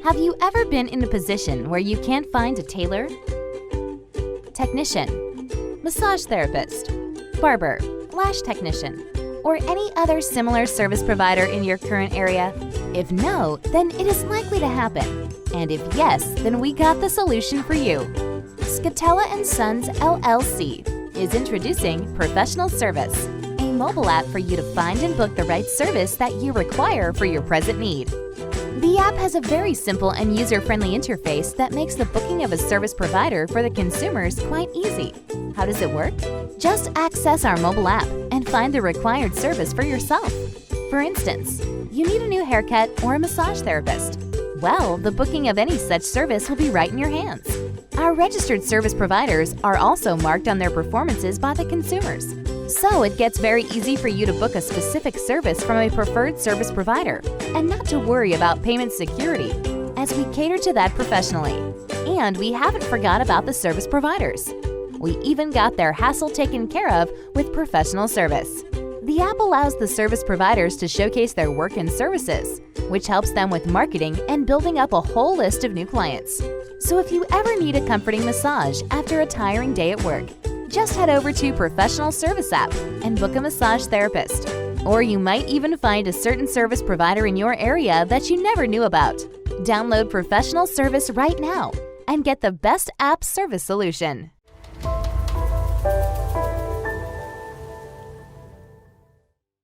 Have you ever been in a position where you can't find a tailor, technician, massage therapist, barber, lash technician, or any other similar service provider in your current area? If no, then it is likely to happen. And if yes, then we got the solution for you. Scatella & Sons LLC is introducing Professional Service, a mobile app for you to find and book the right service that you require for your present need. The app has a very simple and user-friendly interface that makes the booking of a service provider for the consumers quite easy. How does it work? Just access our mobile app and find the required service for yourself. For instance, you need a new haircut or a massage therapist. Well, the booking of any such service will be right in your hands. Our registered service providers are also marked on their performances by the consumers. So it gets very easy for you to book a specific service from a preferred service provider and not to worry about payment security, as we cater to that professionally. And we haven't forgot about the service providers. We even got their hassle taken care of with Professional Service. The app allows the service providers to showcase their work and services, which helps them with marketing and building up a whole list of new clients. So if you ever need a comforting massage after a tiring day at work, just head over to Professional Service app and book a massage therapist. Or you might even find a certain service provider in your area that you never knew about. Download Professional Service right now and get the best app service solution.